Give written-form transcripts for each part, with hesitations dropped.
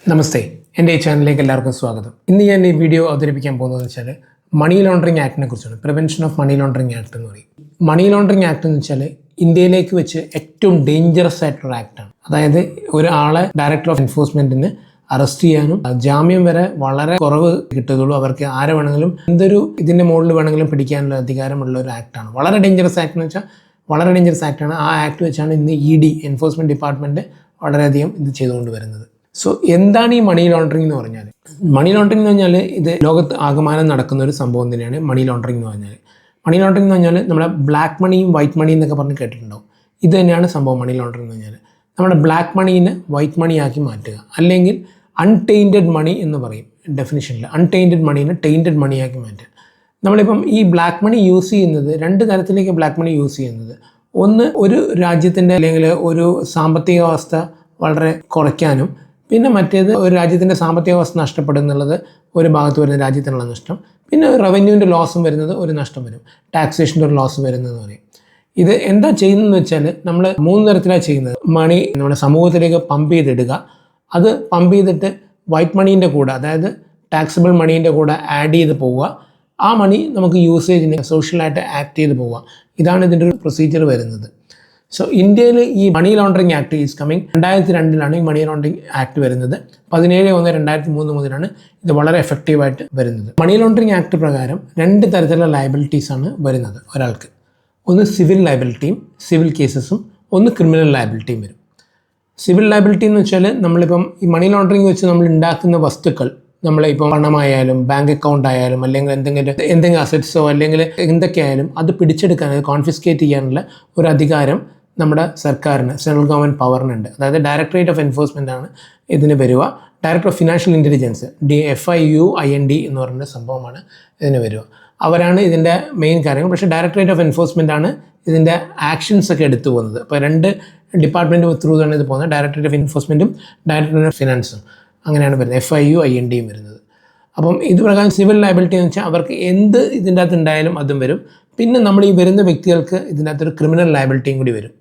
നമസ്തേ, എൻ്റെ ഈ ചാനലിലേക്ക് എല്ലാവർക്കും സ്വാഗതം. ഇന്ന് ഞാൻ ഈ വീഡിയോ അവതരിപ്പിക്കാൻ പോകുന്നത് വെച്ചാൽ മണി ലോണ്ടറിങ് ആക്ടിനെ കുറിച്ചാണ്. Prevention of money laundering act എന്ന് പറയും. മണി ലോണ്ടറിങ് ആക്ട് എന്ന് വെച്ചാൽ ഇന്ത്യയിലേക്ക് വെച്ച് ഏറ്റവും ഡേഞ്ചറസ് ആയിട്ടുള്ള ആക്ടാണ്. അതായത് ഒരാളെ ഡയറക്ടർ ഓഫ് എൻഫോഴ്സ്മെൻറ്റിന് അറസ്റ്റ് ചെയ്യാനും ജാമ്യം വരെ വളരെ കുറവ് കിട്ടുകയുള്ളൂ. അവർക്ക് ആരെ വേണമെങ്കിലും എന്തൊരു ഇതിൻ്റെ മുകളിൽ വേണമെങ്കിലും പിടിക്കാനുള്ള അധികാരമുള്ള ഒരു ആക്ടാണ്. വളരെ ഡേഞ്ചറസ് ആക്ട് എന്ന് വെച്ചാൽ വളരെ ഡേഞ്ചറസ് ആക്ടാണ്. ആ ആക്ട് വെച്ചാണ് ഇന്ന് ED എൻഫോഴ്സ്മെൻറ്റ് ഡിപ്പാർട്ട്മെൻറ്റ് വളരെയധികം ഇത് ചെയ്തുകൊണ്ട് വരുന്നത്. സോ എന്താണ് ഈ മണി ലോണ്ടറിങ് എന്ന് പറഞ്ഞാൽ? മണി ലോണ്ടറിങ് എന്ന് പറഞ്ഞാൽ ഇത് ലോകത്ത് ആകമാനം നടക്കുന്ന ഒരു സംഭവം തന്നെയാണ് മണി ലോണ്ടറിങ് എന്ന് പറഞ്ഞാൽ. മണി ലോണ്ടറിങ് എന്ന് പറഞ്ഞാൽ നമ്മുടെ ബ്ലാക്ക് മണിയും വൈറ്റ് മണിയും എന്നൊക്കെ പറഞ്ഞ് കേട്ടിട്ടുണ്ടാവും. ഇത് തന്നെയാണ് സംഭവം മണി ലോണ്ടറിങ് എന്ന് പറഞ്ഞാൽ. നമ്മുടെ ബ്ലാക്ക് മണീനെ വൈറ്റ് മണിയാക്കി മാറ്റുക, അല്ലെങ്കിൽ അൺടെയിൻറ്റഡ് മണി എന്ന് പറയും ഡെഫിനിഷനിൽ. അൺടെയിൻറ്റഡ് മണീനെ ടെയിൻറ്റഡ് മണിയാക്കി മാറ്റുക. നമ്മളിപ്പം ഈ ബ്ലാക്ക് മണി യൂസ് ചെയ്യുന്നത് രണ്ട് തരത്തിലേക്ക് ബ്ലാക്ക് മണി യൂസ് ചെയ്യുന്നത്. ഒന്ന്, ഒരു രാജ്യത്തിൻ്റെ അല്ലെങ്കിൽ ഒരു സാമ്പത്തിക അവസ്ഥ വളരെ കുറയ്ക്കാനും, പിന്നെ മറ്റേത് ഒരു രാജ്യത്തിൻ്റെ സാമ്പത്തിക അവസ്ഥ നഷ്ടപ്പെടുന്നുള്ളത് ഒരു ഭാഗത്ത് വരുന്ന രാജ്യത്തിനുള്ള നഷ്ടം, പിന്നെ റവന്യൂവിൻ്റെ ലോസും വരുന്നത് ഒരു നഷ്ടം വരും, ടാക്സേഷൻ്റെ ഒരു ലോസ് വരുന്നതെന്ന് പറയും. ഇത് എന്താ ചെയ്യുന്നതെന്ന് വെച്ചാൽ നമ്മൾ മൂന്ന് തരത്തിലാണ് ചെയ്യുന്നത്. മണി നമ്മുടെ സമൂഹത്തിലേക്ക് പമ്പ് ചെയ്തിടുക, അത് പമ്പ് ചെയ്തിട്ട് വൈറ്റ് മണീൻ്റെ കൂടെ, അതായത് ടാക്സബിൾ മണീൻ്റെ കൂടെ ആഡ് ചെയ്ത് പോവുക. ആ മണി നമുക്ക് യൂസേജിന് സോഷ്യലായിട്ട് ആക്ട് ചെയ്ത് പോവുക. ഇതാണ് ഇതിൻ്റെ ഒരു പ്രൊസീജിയർ വരുന്നത്. സോ ഇന്ത്യയിൽ ഈ money laundering act is coming 2002 ഈ മണി ലോണ്ടറിങ് ആക്ട് വരുന്നത്. 17/1/2003 മുതലാണ് ഇത് വളരെ എഫക്റ്റീവായിട്ട് വരുന്നത്. മണി ലോണ്ടറിങ് ആക്ട് പ്രകാരം രണ്ട് തരത്തിലുള്ള ലയബിലിറ്റീസാണ് വരുന്നത് ഒരാൾക്ക്. ഒന്ന് സിവിൽ ലയബിലിറ്റിയും സിവിൽ കേസസും, ഒന്ന് ക്രിമിനൽ ലയബിലിറ്റിയും വരും. സിവിൽ ലയബിലിറ്റി എന്ന് വെച്ചാൽ നമ്മളിപ്പം ഈ മണി ലോണ്ടറിങ് വെച്ച് നമ്മൾ ഉണ്ടാക്കുന്ന വസ്തുക്കൾ, നമ്മളിപ്പോൾ പണമായാലും ബാങ്ക് അക്കൗണ്ട് ആയാലും അല്ലെങ്കിൽ എന്തെങ്കിലും അസറ്റ്സോ അല്ലെങ്കിൽ എന്തൊക്കെയായാലും അത് പിടിച്ചെടുക്കാൻ, കോൺഫിസ്കേറ്റ് ചെയ്യാനുള്ള ഒരു അധികാരം നമ്മുടെ സർക്കാരിന്, സെൻട്രൽ ഗവൺമെൻറ് പവറിനുണ്ട്. അതായത് ഡയറക്ടറേറ്റ് ഓഫ് എൻഫോഴ്സ്മെൻ്റ് ആണ് ഇതിന് വരിക. Director of financial intelligence DFIUIND എന്ന് പറയുന്ന സംഭവമാണ് ഇതിന് വരിക. അവരാണ് ഇതിൻ്റെ മെയിൻ കാര്യങ്ങൾ. പക്ഷേ ഡയറക്ടറേറ്റ് ഓഫ് എൻഫോഴ്സ്മെൻ്റ് ആണ് ഇതിൻ്റെ ആക്ഷൻസ് ഒക്കെ എടുത്തു പോകുന്നത്. അപ്പോൾ രണ്ട് ഡിപ്പാർട്ട്മെൻറ്റ് ത്രൂ ആണ് ഇത് പോകുന്നത്. ഡയറക്ടറേറ്റ് ഓഫ് എൻഫോഴ്സ്മെൻറ്റും ഡയറക്ടറേറ്റ് ഓഫ് ഫിനാൻസും അങ്ങനെയാണ് വരുന്നത്. FIUINDയും വരുന്നത്. അപ്പം ഇത് പ്രകാരം സിവിൽ ലയബിലിറ്റി എന്ന് വെച്ചാൽ അവർക്ക് എന്ത് ഇതിൻ്റെ അകത്ത് ഉണ്ടായാലും അതും വരും. പിന്നെ നമ്മൾ ഈ വരുന്ന വ്യക്തികൾക്ക് ഇതിൻ്റെ അകത്തൊരു ക്രിമിനൽ ലയബിലിറ്റിയും കൂടി വരും.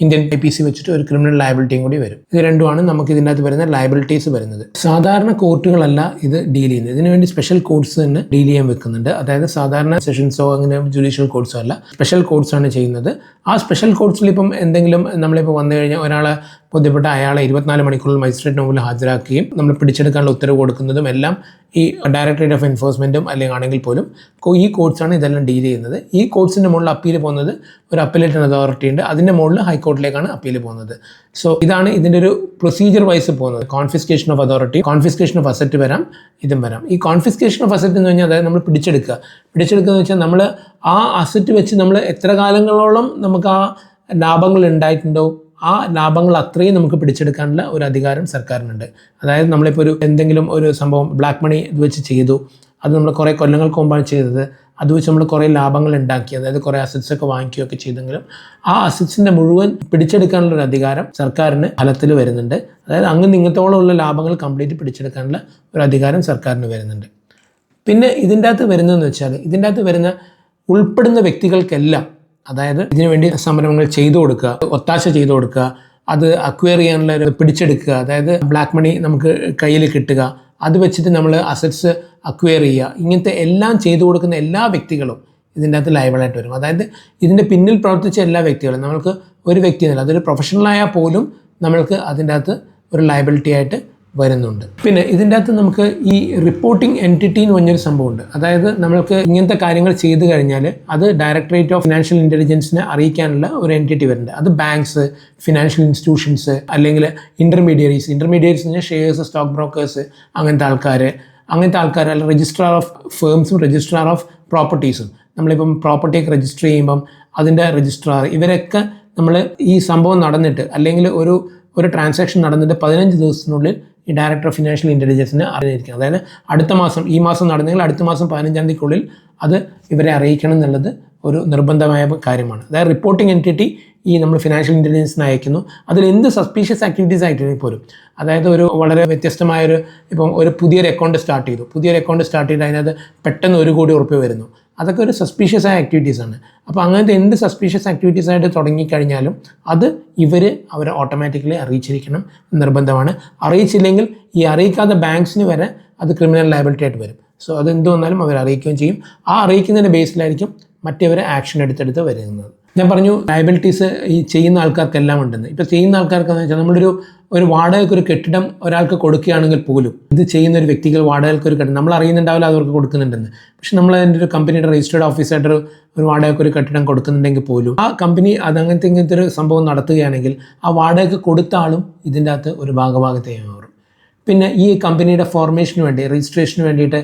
ഇന്ത്യൻ IPC വെച്ചിട്ട് ഒരു ക്രിമിനൽ ലയബിലിറ്റിയും കൂടി വരും. ഇത് രണ്ടുമാണ് നമുക്ക് ഇതിൻ്റെ അകത്ത് വരുന്ന ലയബിലിറ്റീസ് വരുന്നത്. സാധാരണ കോർട്ടുകളല്ല ഇത് ഡീൽ ചെയ്യുന്നത്. ഇതിനുവേണ്ടി സ്പെഷ്യൽ കോർട്സ് തന്നെ ഡീൽ ചെയ്യാൻ വെക്കുന്നുണ്ട്. അതായത് സാധാരണ സെഷൻസോ അങ്ങനെ ജുഡീഷ്യൽ കോർട്സോ അല്ല, സ്പെഷ്യൽ കോർട്സാണ് ചെയ്യുന്നത്. ആ സ്പെഷ്യൽ കോർട്സിൽ ഇപ്പം എന്തെങ്കിലും നമ്മളിപ്പോൾ വന്നു കഴിഞ്ഞാൽ ഒരാളെ ബോധ്യപ്പെട്ട അയാളെ 24 മണിക്കൂറിൽ മജിസ്ട്രേറ്റിന് മുമ്പിൽ ഹാജരാക്കുകയും നമ്മൾ പിടിച്ചെടുക്കാനുള്ള ഉത്തരവ് കൊടുക്കുന്നതും എല്ലാം ഈ ഡയറക്ടറേറ്റ് ഓഫ് എൻഫോഴ്സ്മെൻറ്റും അല്ലെങ്കിൽ ആണെങ്കിൽ പോലും ഈ കോർട്സാണ് ഇതെല്ലാം ഡീൽ ചെയ്യുന്നത്. ഈ കോർട്സിൻ്റെ മുകളിൽ അപ്പീൽ പോകുന്നത് ഒരു അപ്പീലേറ്റ് അതോറിറ്റി ഉണ്ട്. അതിൻ്റെ മുകളിൽ ഹൈക്കോർട്ടിലേക്കാണ് അപ്പീൽ പോകുന്നത്. സോ ഇതാണ് ഇതിൻ്റെ ഒരു പ്രൊസീജിയർ വൈസ് പോകുന്നത്. Confiscation of authority, confiscation of asset വരാം, ഇതും വരാം. ഈ കോൺഫിസ്കേഷൻ ഓഫ് അസറ്റ് എന്ന് പറഞ്ഞാൽ അതായത് നമ്മൾ പിടിച്ചെടുക്കുക എന്ന് വെച്ചാൽ നമ്മൾ ആ അസറ്റ് വെച്ച് നമ്മൾ എത്ര കാലങ്ങളോളം നമുക്ക് ആ ലാഭങ്ങൾ ഉണ്ടായിട്ടുണ്ടോ ആ ലാഭങ്ങൾ അത്രയും നമുക്ക് പിടിച്ചെടുക്കാനുള്ള ഒരു അധികാരം സർക്കാരിനുണ്ട്. അതായത് നമ്മളിപ്പോൾ എന്തെങ്കിലും ഒരു സംഭവം ബ്ലാക്ക് മണി ഇത് വെച്ച് ചെയ്തു, അത് നമ്മൾ കുറേ കൊല്ലങ്ങൾക്ക് മുമ്പാണ് ചെയ്തത്, അത് വെച്ച് നമ്മൾ കുറേ ലാഭങ്ങൾ ഉണ്ടാക്കി, അതായത് കുറേ അസറ്റ്സൊക്കെ വാങ്ങിക്കുകയൊക്കെ ചെയ്തെങ്കിലും ആ അസറ്റ്സിൻ്റെ മുഴുവൻ പിടിച്ചെടുക്കാനുള്ള ഒരു അധികാരം സർക്കാരിന് ഫലത്തിൽ വരുന്നുണ്ട്. അതായത് അങ്ങ് നിങ്ങത്തോളമുള്ള ലാഭങ്ങൾ കംപ്ലീറ്റ് പിടിച്ചെടുക്കാനുള്ള ഒരു അധികാരം സർക്കാരിന് വരുന്നുണ്ട്. പിന്നെ ഇതിൻ്റെ അകത്ത് വരുന്നതെന്ന് വെച്ചാൽ ഇതിൻ്റെ അകത്ത് വരുന്ന ഉൾപ്പെടുന്ന വ്യക്തികൾക്കെല്ലാം, അതായത് ഇതിനുവേണ്ടി സംരംഭങ്ങൾ ചെയ്തു കൊടുക്കുക, ഒത്താശ ചെയ്തു കൊടുക്കുക, അത് അക്വയർ ചെയ്യാനുള്ള പിടിച്ചെടുക്കുക, അതായത് ബ്ലാക്ക് മണി നമുക്ക് കയ്യിൽ കിട്ടുക, അത് വെച്ചിട്ട് നമ്മൾ അസറ്റ്സ് അക്വയർ ചെയ്യുക, ഇങ്ങനത്തെ എല്ലാം ചെയ്തു കൊടുക്കുന്ന എല്ലാ വ്യക്തികളും ഇതിൻ്റെ അകത്ത് ലയബിളായിട്ട് വരും. അതായത് ഇതിൻ്റെ പിന്നിൽ പ്രവർത്തിച്ച എല്ലാ വ്യക്തികളും, നമ്മൾക്ക് ഒരു വ്യക്തി എന്നല്ല, അതൊരു പ്രൊഫഷണലായാൽ പോലും നമ്മൾക്ക് അതിൻ്റെ അകത്ത് ഒരു ലയബിലിറ്റി ആയിട്ട് വരുന്നുണ്ട്. പിന്നെ ഇതിൻ്റെ അകത്ത് നമുക്ക് ഈ റിപ്പോർട്ടിംഗ് എൻറ്റിറ്റി എന്ന് പറഞ്ഞൊരു സംഭവമുണ്ട്. അതായത് നമ്മൾക്ക് ഇങ്ങനത്തെ കാര്യങ്ങൾ ചെയ്തു കഴിഞ്ഞാൽ അത് ഡയറക്ടറേറ്റ് ഓഫ് ഫിനാൻഷ്യൽ ഇൻ്റലിജൻസിനെ അറിയിക്കാനുള്ള ഒരു എൻറ്റിറ്റി വരുന്നുണ്ട്. അത് ബാങ്ക്സ്, ഫിനാൻഷ്യൽ ഇൻസ്റ്റിറ്റ്യൂഷൻസ്, അല്ലെങ്കിൽ ഇൻ്റർമീഡിയറീസ് എന്ന് പറഞ്ഞാൽ ഷെയർസ്, സ്റ്റോക്ക് ബ്രോക്കേഴ്സ്, അങ്ങനത്തെ ആൾക്കാർ, അല്ലെങ്കിൽ രജിസ്ട്രാർ ഓഫ് ഫേംസും രജിസ്ട്രാർ ഓഫ് പ്രോപ്പർട്ടീസും. നമ്മളിപ്പം പ്രോപ്പർട്ടിയൊക്കെ രജിസ്റ്റർ ചെയ്യുമ്പം അതിൻ്റെ രജിസ്ട്രാർ, ഇവരൊക്കെ നമ്മൾ ഈ സംഭവം നടന്നിട്ട് അല്ലെങ്കിൽ ഒരു ട്രാൻസാക്ഷൻ നടന്നിട്ട് 15 ദിവസത്തിനുള്ളിൽ ഈ ഡയറക്ടർ ഓഫ് ഫിനാൻഷ്യൽ ഇൻ്റലിജൻസിനെ അറിയിക്കണം. അതായത് അടുത്ത മാസം, ഈ മാസം നടന്നെങ്കിൽ അടുത്ത മാസം 15-ാം തീയതിക്കുള്ളിൽ അത് ഇവരെ അറിയിക്കണം എന്നുള്ളത് ഒരു നിർബന്ധമായ കാര്യമാണ്. അതായത് റിപ്പോർട്ടിംഗ് എൻറ്റിറ്റി ഈ നമ്മൾ ഫിനാൻഷ്യൽ ഇൻ്റലിജൻസിന് അയക്കുന്നു. അതിൽ എന്ത് സസ്പീഷ്യസ് ആക്ടിവിറ്റീസ് ആയിട്ട് പോലും, അതായത് ഒരു വളരെ വ്യത്യസ്തമായൊരു, ഇപ്പം ഒരു പുതിയൊരു അക്കൗണ്ട് സ്റ്റാർട്ട് ചെയ്തു അതിനകത്ത് പെട്ടെന്ന് 1 കോടി ഉറുപ്പിക വരുന്നു. അതൊക്കെ ഒരു സസ്പീഷ്യസ് ആയ ആക്ടിവിറ്റീസ് ആണ്. അപ്പോൾ അങ്ങനത്തെ എന്ത് സസ്പീഷ്യസ് ആക്ടിവിറ്റീസ് ആയിട്ട് തുടങ്ങിക്കഴിഞ്ഞാലും അത് അവരെ ഓട്ടോമാറ്റിക്കലി അറിയിച്ചിരിക്കണം നിർബന്ധമാണ്. അറിയിച്ചില്ലെങ്കിൽ ഈ അറിയിക്കാത്ത ബാങ്ക്സിന് വരെ അത് ക്രിമിനൽ ലയബിലിറ്റി ആയിട്ട് വരും. സോ അതെന്ത് വന്നാലും അവർ അറിയിക്കുകയും ചെയ്യും. ആ അറിയിക്കുന്നതിൻ്റെ ബേസിലായിരിക്കും മറ്റവരെ ആക്ഷൻ എടുത്തെടുത്ത് വരുന്നത്. ഞാൻ പറഞ്ഞു ലയബിലിറ്റീസ് ഈ ചെയ്യുന്ന ആൾക്കാർക്കെല്ലാം ഉണ്ടെന്ന്. ഇപ്പോൾ ചെയ്യുന്ന ആൾക്കാർക്കെന്ന് വെച്ചാൽ ഒരു വാടകയ്ക്ക് ഒരു കെട്ടിടം ഒരാൾക്ക് കൊടുക്കുകയാണെങ്കിൽ പോലും ഇത് ചെയ്യുന്ന ഒരു വ്യക്തികൾ വാടകയ്ക്ക് ഒരു കെട്ടിടം നമ്മൾ അറിയുന്നുണ്ടാവില്ല അവർക്ക് കൊടുക്കുന്നുണ്ടെന്ന്. പക്ഷെ നമ്മൾ അതിൻ്റെ ഒരു കമ്പനിയുടെ രജിസ്റ്റേർഡ് ഓഫീസായിട്ട് ഒരു വാടകയ്ക്ക് ഒരു കെട്ടിടം കൊടുക്കുന്നുണ്ടെങ്കിൽ പോലും ആ കമ്പനി ഇങ്ങനത്തെ ഒരു സംഭവം നടത്തുകയാണെങ്കിൽ ആ വാടകയ്ക്ക് കൊടുത്ത ആളും ഇതിൻ്റെ അകത്ത് ഒരു ഭാഗഭാഗത്തെയാവും. പിന്നെ ഈ കമ്പനിയുടെ ഫോർമേഷന് വേണ്ടി രജിസ്ട്രേഷന് വേണ്ടിയിട്ട്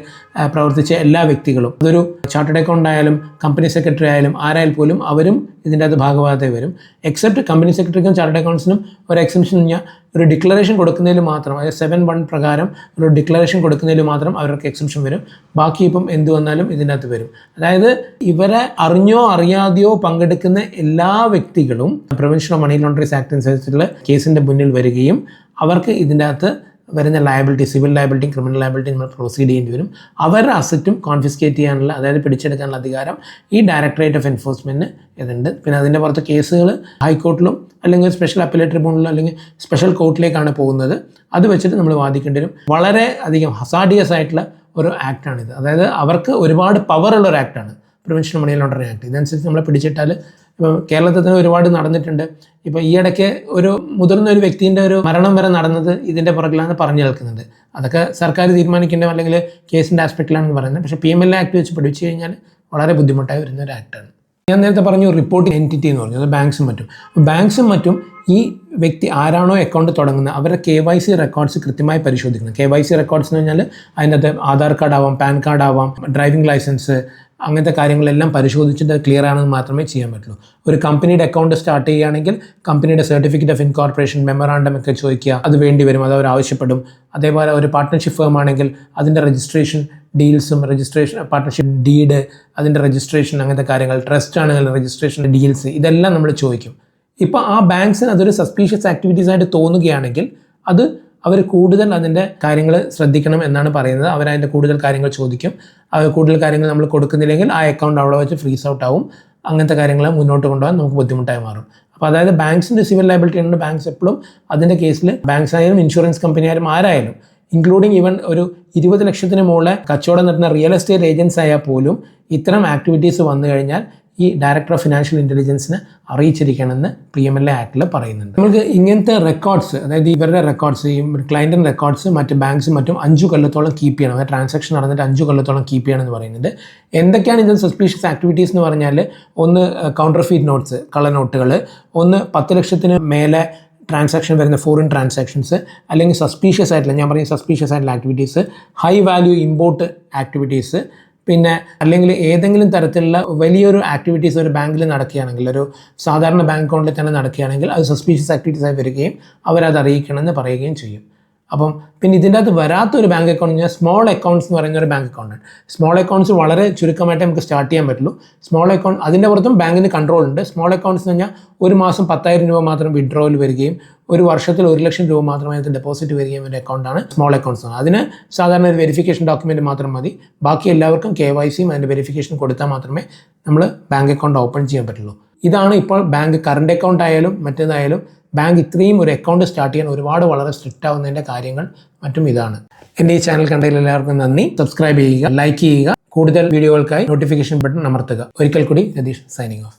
പ്രവർത്തിച്ച എല്ലാ വ്യക്തികളും, അതൊരു ചാർട്ടേഡ് അക്കൗണ്ട് ആയാലും കമ്പനി സെക്രട്ടറി ആയാലും ആരായാലും പോലും അവരും ഇതിൻ്റെ അകത്ത് ഭാഗഭാഗത്തായി വരും. എക്സെപ്റ്റ് കമ്പനി സെക്രട്ടറിക്കും ചാർട്ടേഡ് അക്കൗണ്ട്സിനും ഒരു എക്സംഷൻ കഴിഞ്ഞാൽ ഒരു ഡിക്ലറേഷൻ കൊടുക്കുന്നതിൽ മാത്രം, അതായത് 7(1) പ്രകാരം ഒരു ഡിക്ലറേഷൻ കൊടുക്കുന്നതിൽ മാത്രം അവർക്ക് എക്സംഷൻ വരും. ബാക്കി ഇപ്പം എന്ത് വന്നാലും ഇതിൻ്റെ അകത്ത് വരും. അതായത് ഇവരെ അറിഞ്ഞോ അറിയാതെയോ പങ്കെടുക്കുന്ന എല്ലാ വ്യക്തികളും prevention of money laundering act അനുസരിച്ചുള്ള കേസിൻ്റെ മുന്നിൽ വരികയും അവർക്ക് ഇതിൻ്റെ അകത്ത് വരുന്ന liability, civil liability, criminal liability നമ്മൾ പ്രൊസീഡ് ചെയ്യേണ്ടി വരും. അവരുടെ അസറ്റും കോൺഫിസ്കേറ്റ് ചെയ്യാനുള്ള, അതായത് പിടിച്ചെടുക്കാനുള്ള അധികാരം ഈ ഡയറക്ടറേറ്റ് ഓഫ് എൻഫോഴ്സ്മെൻറ്റിന് ഇതുണ്ട്. പിന്നെ അതിൻ്റെ പുറത്ത് കേസുകൾ ഹൈക്കോർട്ടിലും അല്ലെങ്കിൽ സ്പെഷ്യൽ അപ്പലേറ്റ് ട്രിബ്യൂണലിലും അല്ലെങ്കിൽ സ്പെഷ്യൽ കോർട്ടിലേക്കാണ് പോകുന്നത്. അത് വെച്ചിട്ട് നമ്മൾ വാദിക്കേണ്ടി വരും. വളരെ അധികം ഹസാഡിയസ് ആയിട്ടുള്ള ഒരു ആക്ടാണിത്. അതായത് അവർക്ക് ഒരുപാട് പവറുള്ള ഒരു ആക്ടാണ് prevention of money laundering act. ഇതനുസരിച്ച് നമ്മളെ പിടിച്ചിട്ടാൽ ഇപ്പോൾ കേരളത്തിൽ തന്നെ ഒരുപാട് നടന്നിട്ടുണ്ട്. ഇപ്പോൾ ഈയിടയ്ക്ക് മുതിർന്ന ഒരു വ്യക്തിൻ്റെ ഒരു മരണം വരെ നടന്നത് ഇതിൻ്റെ പുറകിലാണ് പറഞ്ഞു കേൾക്കുന്നുണ്ട്. അതൊക്കെ സർക്കാർ തീരുമാനിക്കേണ്ട അല്ലെങ്കിൽ കേസിൻ്റെ ആസ്പെക്റ്റിലാണെന്ന് പറയുന്നത്. പക്ഷേ PMLA ആക്ട് വെച്ച് പഠിച്ചു കഴിഞ്ഞാൽ വളരെ ബുദ്ധിമുട്ടായി വരുന്ന ഒരു ആക്ടാണ്. ഞാൻ നേരത്തെ പറഞ്ഞു റിപ്പോർട്ടിംഗ് എൻറ്റിറ്റി എന്ന് പറഞ്ഞു, അത് ബാങ്ക്സും മറ്റും ഈ വ്യക്തി ആരാണോ അക്കൗണ്ട് തുടങ്ങുന്നത് അവരുടെ KYC റെക്കോർഡ്സ് കൃത്യമായി പരിശോധിക്കണം. KYC റെക്കോർഡ്സ് എന്ന് പറഞ്ഞാൽ അതിനകത്ത് ആധാർ കാർഡ് ആവാം, പാൻ കാർഡ് ആവാം, ഡ്രൈവിംഗ് ലൈസൻസ്, അങ്ങനത്തെ കാര്യങ്ങളെല്ലാം പരിശോധിച്ചിട്ട് ക്ലിയർ ആണെന്ന് മാത്രമേ ചെയ്യാൻ പറ്റുള്ളൂ. ഒരു കമ്പനിയുടെ അക്കൗണ്ട് സ്റ്റാർട്ട് ചെയ്യുകയാണെങ്കിൽ കമ്പനിയുടെ സർട്ടിഫിക്കറ്റ് ഓഫ് ഇൻകോർപ്പറേഷൻ, മെമ്മറാണ്ടം ഒക്കെ ചോദിക്കുക, അത് വേണ്ടി വരും, അത് അവർ ആവശ്യപ്പെടും. അതേപോലെ ഒരു പാർട്ട്ണർഷിപ്പ് ഫേം ആണെങ്കിൽ അതിൻ്റെ രജിസ്ട്രേഷൻ ഡീൽസും, പാർട്ട്ണർഷിപ്പ് ഡീഡ്, അതിൻ്റെ രജിസ്ട്രേഷൻ, അങ്ങനത്തെ കാര്യങ്ങൾ, ട്രസ്റ്റ് ആണെങ്കിൽ രജിസ്ട്രേഷൻ ഡീൽസ്, ഇതെല്ലാം നമ്മൾ ചോദിക്കും. ഇപ്പോൾ ആ ബാങ്ക്സിന് അതൊരു സസ്പീഷ്യസ് ആക്ടിവിറ്റീസ് ആയിട്ട് തോന്നുകയാണെങ്കിൽ അവർ കൂടുതൽ അതിൻ്റെ കാര്യങ്ങൾ ശ്രദ്ധിക്കണം എന്നാണ് പറയുന്നത്. അവരതിൻ്റെ കൂടുതൽ കാര്യങ്ങൾ ചോദിക്കും. കൂടുതൽ കാര്യങ്ങൾ നമ്മൾ കൊടുക്കുന്നില്ലെങ്കിൽ ആ അക്കൗണ്ട് അവിടെ വെച്ച് ഫ്രീസ് ഔട്ട് ആവും. അങ്ങനത്തെ കാര്യങ്ങൾ മുന്നോട്ട് കൊണ്ടുപോകാൻ നമുക്ക് ബുദ്ധിമുട്ടായി മാറും. അപ്പോൾ അതായത് ബാങ്ക്സിൻ്റെ സിവിൽ ലയബിലിറ്റി ഉണ്ട്. ബാങ്ക്സ് എപ്പോഴും അതിൻ്റെ കേസിൽ ബാങ്ക്സ് ആയാലും ഇൻഷുറൻസ് കമ്പനി ആയാലും ആരായാലും, ഇൻക്ലൂഡിങ് ഈവൻ ഒരു 20 ലക്ഷത്തിന് മുകളിൽ കച്ചവടം നടത്തുന്ന റിയൽ എസ്റ്റേറ്റ് ഏജൻസ് ആയാൽ പോലും ഇത്തരം ആക്ടിവിറ്റീസ് വന്നു കഴിഞ്ഞാൽ ഈ ഡയറക്ടർ ഓഫ് ഫിനാൻഷ്യൽ ഇൻ്റലിജൻസിനെ അറിയിച്ചിരിക്കണമെന്ന് PMLA ആക്ടിൽ പറയുന്നുണ്ട്. നമുക്ക് ഇങ്ങനത്തെ റെക്കോർഡ്സ്, അതായത് ഇവരുടെ റെക്കോർഡ്സ്, ഈ ക്ലയൻറ്റിൻ്റെ റെക്കോർഡ്സ് മറ്റ് ബാങ്ക്സും മറ്റും 5 കൊല്ലത്തോളം കീപ്പ് ചെയ്യണം. അതായത് ട്രാൻസാക്ഷൻ നടന്നിട്ട് 5 കൊല്ലത്തോളം കീപ്പ് ചെയ്യണം എന്ന് പറയുന്നുണ്ട്. എന്തൊക്കെയാണ് ഇതിൽ സസ്പീഷ്യസ് ആക്ടിവിറ്റീസ് എന്ന് പറഞ്ഞാൽ, ഒന്ന് കൗണ്ടർഫീറ്റ് നോട്ട്സ്, കള്ളനോട്ടുകൾ, ഒന്ന് 10 ലക്ഷത്തിന് മേലെ ട്രാൻസാക്ഷൻ വരുന്ന ഫോറിൻ ട്രാൻസാക്ഷൻസ്, അല്ലെങ്കിൽ സസ്പീഷ്യസ് ആയിട്ടുള്ള activities, high value import activities, പിന്നെ അല്ലെങ്കിൽ ഏതെങ്കിലും തരത്തിലുള്ള വലിയൊരു ആക്ടിവിറ്റീസ് ഒരു ബാങ്കിൽ നടക്കുകയാണെങ്കിൽ, ഒരു സാധാരണ ബാങ്ക് അക്കൗണ്ടിൽ തന്നെ നടക്കുകയാണെങ്കിൽ അത് സസ്പീഷ്യസ് ആക്ടിവിറ്റീസ് ആയി വരികയും അവരത് അറിയിക്കണമെന്ന് പറയുകയും ചെയ്യും. അപ്പം പിന്നെ ഇതിൻ്റെ അകത്ത് വരാത്തൊരു ബാങ്ക് അക്കൗണ്ട് കഴിഞ്ഞാൽ സ്മോൾ അക്കൗണ്ട്സ് എന്ന് പറയുന്ന ഒരു ബാങ്ക് അക്കൗണ്ടാണ്. സ്മോൾ അക്കൗണ്ട്സ് വളരെ ചുരുക്കമായിട്ട് നമുക്ക് സ്റ്റാർട്ട് ചെയ്യാൻ പറ്റുള്ളൂ. സ്മോൾ അക്കൗണ്ട് അതിൻ്റെ പുറത്തും ബാങ്കിന് കൺട്രോൾ ഉണ്ട്. സ്മോൾ അക്കൗണ്ട്സ് എന്ന് പറഞ്ഞാൽ ഒരു മാസം 10,000 രൂപ മാത്രം വിഡ്രോവൽ വരികയും ഒരു വർഷത്തിൽ 1 ലക്ഷം രൂപ മാത്രമേ അതിന് ഡെപ്പോസിറ്റ് വരികയും ഒരു അക്കൗണ്ടാണ് സ്മോൾ അക്കൗണ്ട്സ്. അതിന് സാധാരണ ഒരു വെരിഫിക്കേഷൻ ഡോക്യുമെൻറ്റ് മാത്രം മതി. ബാക്കി എല്ലാവർക്കും KYCയും അതിൻ്റെ വെരിഫിക്കേഷൻ കൊടുത്താൽ മാത്രമേ നമ്മൾ ബാങ്ക് അക്കൗണ്ട് ഓപ്പൺ ചെയ്യാൻ പറ്റുള്ളൂ. ഇതാണ് ഇപ്പോൾ ബാങ്ക് കറണ്ട് അക്കൗണ്ട് ആയാലും മറ്റേതായാലും ബാങ്ക് ഇത്രയും ഒരു അക്കൗണ്ട് സ്റ്റാർട്ട് ചെയ്യാൻ വളരെ സ്ട്രിക്റ്റ് ആവുന്നതിൻ്റെ കാര്യങ്ങൾ മറ്റും ഇതാണ്. എൻ്റെ ഈ ചാനൽ കണ്ടതിൽ എല്ലാവർക്കും നന്ദി. സബ്സ്ക്രൈബ് ചെയ്യുക, ലൈക്ക് ചെയ്യുക. കൂടുതൽ വീഡിയോകൾക്കായി നോട്ടിഫിക്കേഷൻ ബട്ടൺ അമർത്തുക. ഒരിക്കൽ കൂടി രതീഷ് സൈനിങ് ഓഫ്.